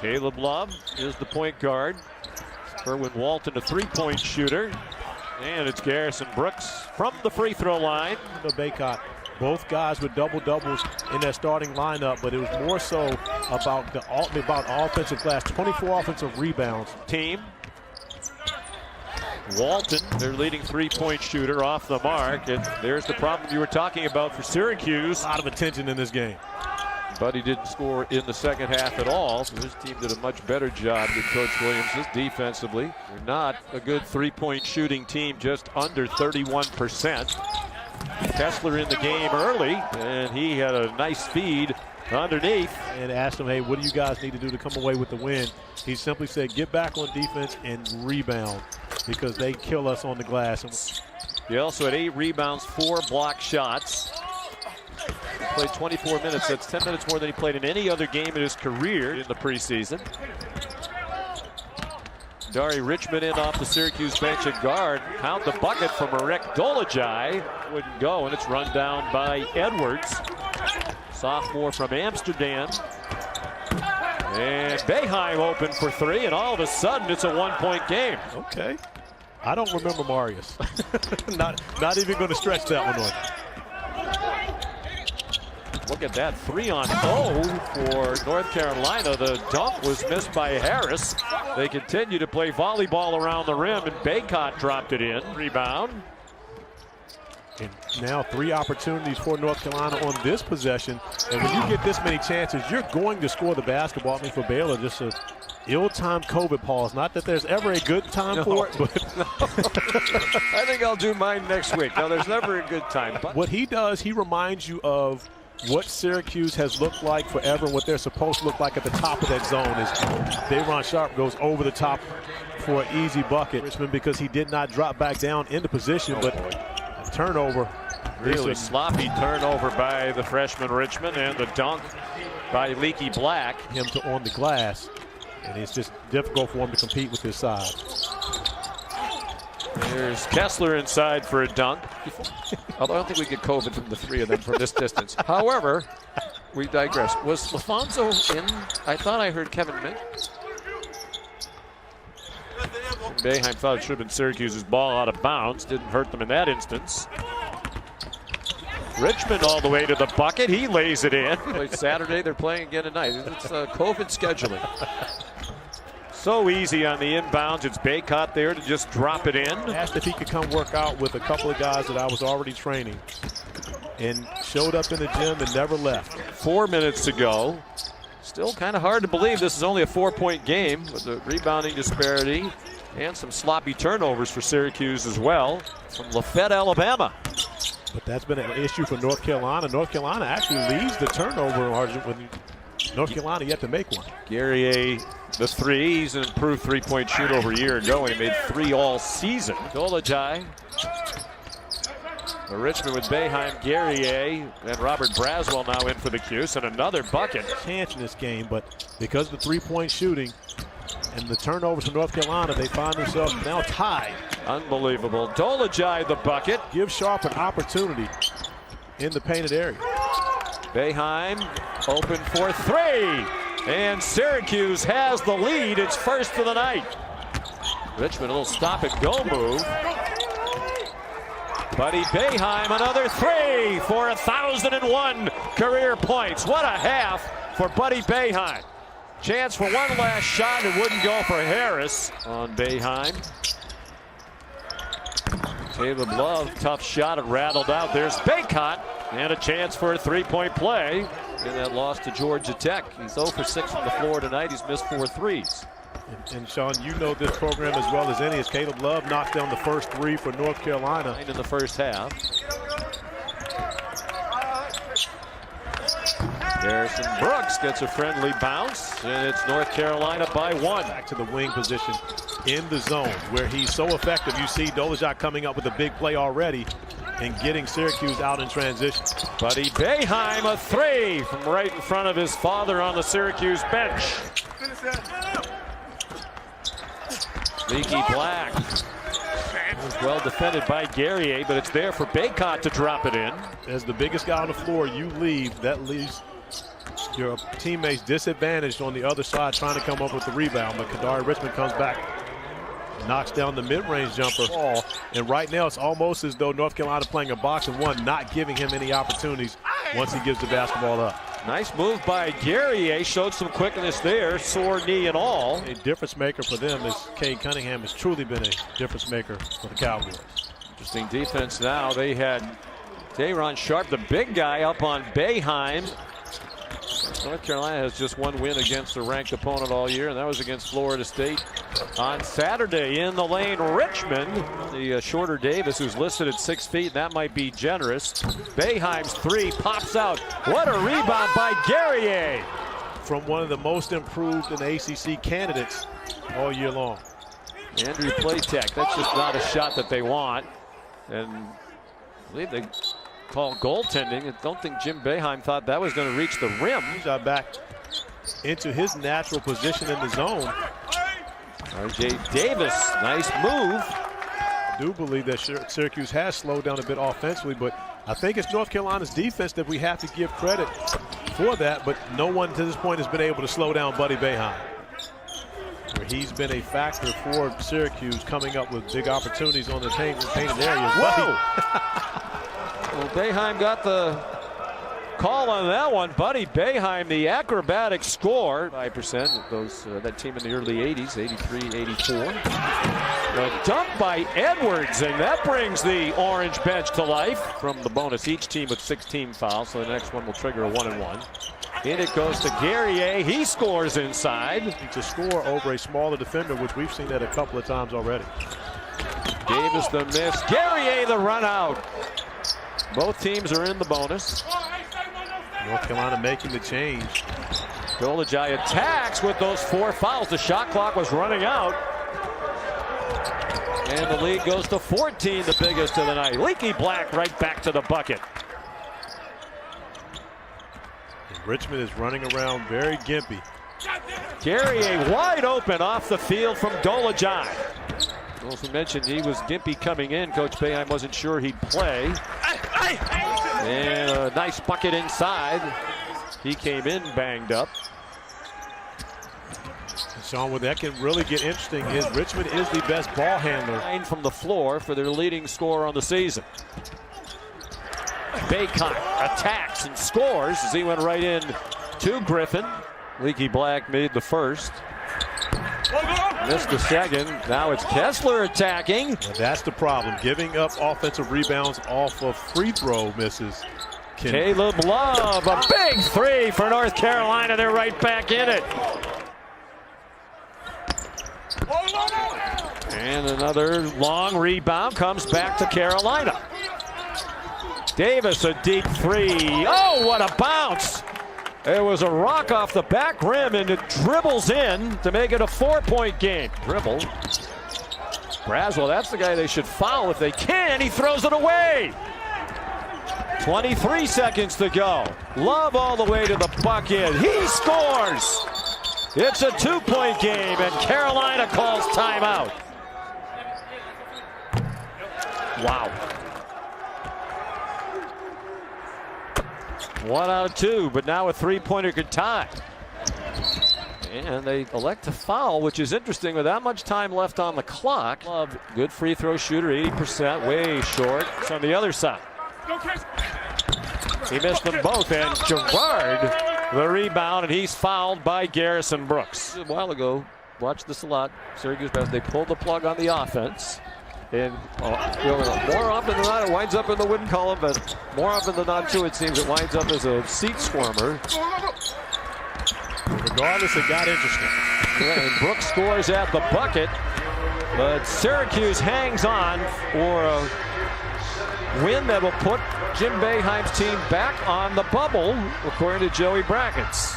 Caleb Love is the point guard. Kerwin Walton, a three-point shooter. And it's Garrison Brooks from the free throw line. The Baycott, both guys with double-doubles in their starting lineup, but it was more so about offensive glass. 24 offensive rebounds. Team. Walton, their leading three-point shooter, off the mark. And there's the problem you were talking about for Syracuse. A lot of attention in this game. But he didn't score in the second half at all. So his team did a much better job than Coach Williams' defensively. They're not a good three-point shooting team, just under 31%. Kessler in the game early, and he had a nice feed underneath. And asked him, hey, what do you guys need to do to come away with the win? He simply said, get back on defense and rebound, because they kill us on the glass. He also had 8 rebounds, 4 block shots. He played 24 minutes. That's 10 minutes more than he played in any other game in his career in the preseason. Dari Richmond in off the Syracuse bench at guard. Count the bucket from Marek Dolajai. Wouldn't go, and it's run down by Edwards. Sophomore from Amsterdam. And Boeheim open for 3, and all of a sudden it's a one-point game. Okay. I don't remember Marius. not even going to stretch that one on. Look at that, 3-on-0 for North Carolina. The dunk was missed by Harris. They continue to play volleyball around the rim, and Baycott dropped it in. Rebound. And now 3 opportunities for North Carolina on this possession. And when you get this many chances, you're going to score the basketball. I mean, for Baylor, just a ill-timed COVID pause. Not that there's ever a good time for it, but no. I think I'll do mine next week. No, there's never a good time. But what he does, he reminds you of what Syracuse has looked like forever and what they're supposed to look like at the top of that zone is Day'Ron Sharp goes over the top for an easy bucket. Richmond, because he did not drop back down into position, but a turnover. Really sloppy turnover by the freshman Richmond, and the dunk by Leaky Black. Him to on the glass, and it's just difficult for him to compete with his size. There's Kessler inside for a dunk. Although I don't think we get COVID from the 3 of them from this distance. However, we digress. Was LaFonso in? I thought I heard Kevin Mint. Boeheim thought it should have been Syracuse's ball out of bounds. Didn't hurt them in that instance. Richmond all the way to the bucket. He lays it in. Played Saturday. They're playing again tonight. It's COVID scheduling. So easy on the inbounds. It's Baycott there to just drop it in. Asked if he could come work out with a couple of guys that I was already training, and showed up in the gym and never left. 4 minutes to go. Still kind of hard to believe this is only a 4-point game with the rebounding disparity and some sloppy turnovers for Syracuse as well from Lafayette, Alabama. But that's been an issue for North Carolina. North Carolina actually leads the turnover margin with North Carolina yet to make one. Guerrier, the 3. He's an improved three-point shooter over a year ago, and he made 3 all season. Dolajai. Richmond with Boeheim, Guerrier, and Robert Braswell now in for the Cuse, and another bucket. Chance in this game, but because of the three-point shooting and the turnovers from North Carolina, they find themselves now tied. Unbelievable. Dolajai the bucket. Give Sharp an opportunity in the painted area. Boeheim open for 3. And Syracuse has the lead. It's first of the night. Richmond, a little stop and go move. Buddy Boeheim, another 3 for 1,001 career points. What a half for Buddy Boeheim. Chance for one last shot. It wouldn't go for Harris on Boeheim. Caleb Love, tough shot. It rattled out. There's Baycott, and a chance for a 3-point play in that loss to Georgia Tech. He's 0 for 6 from the floor tonight. He's missed 4 threes. And Sean, you know this program as well as any, as Caleb Love knocked down the first 3 for North Carolina in the first half. Garrison Brooks gets a friendly bounce, and it's North Carolina by 1. Back to the wing position in the zone where he's so effective. You see Dolajai coming up with a big play already and getting Syracuse out in transition. Buddy Boeheim, a 3 from right in front of his father on the Syracuse bench. Leaky Black was well defended by Guerrier, but it's there for Baycott to drop it in. As the biggest guy on the floor, you leave. That leaves your teammates disadvantaged on the other side trying to come up with the rebound, but Kadari Richmond comes back, knocks down the mid-range jumper. And right now it's almost as though North Carolina playing a box and one, not giving him any opportunities once he gives the basketball up. Nice move by Guerrier, showed some quickness there, sore knee and all. A difference maker for them is Cade Cunningham has truly been a difference maker for the Cowboys. Interesting defense now. They had Day'Ron Sharpe, the big guy, up on Boeheim. North Carolina has just one win against a ranked opponent all year, and that was against Florida State on Saturday. In the lane, Richmond, the shorter Davis, who's listed at 6 feet, and that might be generous. Boeheim's three pops out. What a rebound by Guerrier. From one of the most improved in the ACC candidates all year long. Andrew Platek, that's just not a shot that they want. And I believe they call goaltending. I don't think Jim Boeheim thought that was going to reach the rim. He's back into his natural position in the zone. RJ Davis, nice move. I do believe that Syracuse has slowed down a bit offensively, but I think it's North Carolina's defense that we have to give credit for that, but no one to this point has been able to slow down Buddy Boeheim, where he's been a factor for Syracuse coming up with big opportunities on the painted areas. Whoa! Well, Boeheim got the call on that one. Buddy Boeheim, the acrobatic score. 5% those that team in the early 80s, 83, 84. A dump by Edwards, and that brings the orange bench to life. From the bonus, each team with 16 fouls, so the next one will trigger a 1-and-1. In it goes to Guerrier. He scores inside. To score over a smaller defender, which we've seen that a couple of times already. Davis the miss. Guerrier the run out. Both teams are in the bonus. North Carolina making the change. Dolajai attacks with those 4 fouls. The shot clock was running out. And the lead goes to 14, the biggest of the night. Leaky Black right back to the bucket. And Richmond is running around very gimpy. Guerrier wide open off the field from Dolajai. Also mentioned he was gimpy coming in. Coach Boeheim wasn't sure he'd play. And a nice bucket inside. He came in banged up. Sean, where that can really get interesting is Richmond is the best ball handler. From the floor for their leading scorer on the season. Bacon attacks and scores as he went right in to Griffin. Leaky Black made the first. Missed the second. Now it's Kessler attacking. Well, that's the problem. Giving up offensive rebounds off of free throw misses. Caleb Love, a big three for North Carolina. They're right back in it. And another long rebound comes back to Carolina. Davis, a deep three. Oh, what a bounce. It was a rock off the back rim, and it dribbles in to make it a 4-point game. Dribble. Braswell, that's the guy they should foul if they can. He throws it away. 23 seconds to go. Love all the way to the bucket. He scores. It's a 2-point game, and Carolina calls timeout. Wow. 1 out of 2, but now a 3-pointer could tie. And they elect to foul, which is interesting with that much time left on the clock. Love, good free throw shooter, 80%, way short. It's on the other side. He missed them both, and Gerard the rebound, and he's fouled by Garrison Brooks. A while ago, watched this a lot. Syracuse, they pulled the plug on the offense. And more often than not, it winds up in the win column, but more often than not, too, it seems it winds up as a seat swarmer. Regardless, it got interesting. Yeah, and Brooks scores at the bucket, but Syracuse hangs on for a win that will put Jim Boeheim's team back on the bubble, according to Joey Brackets.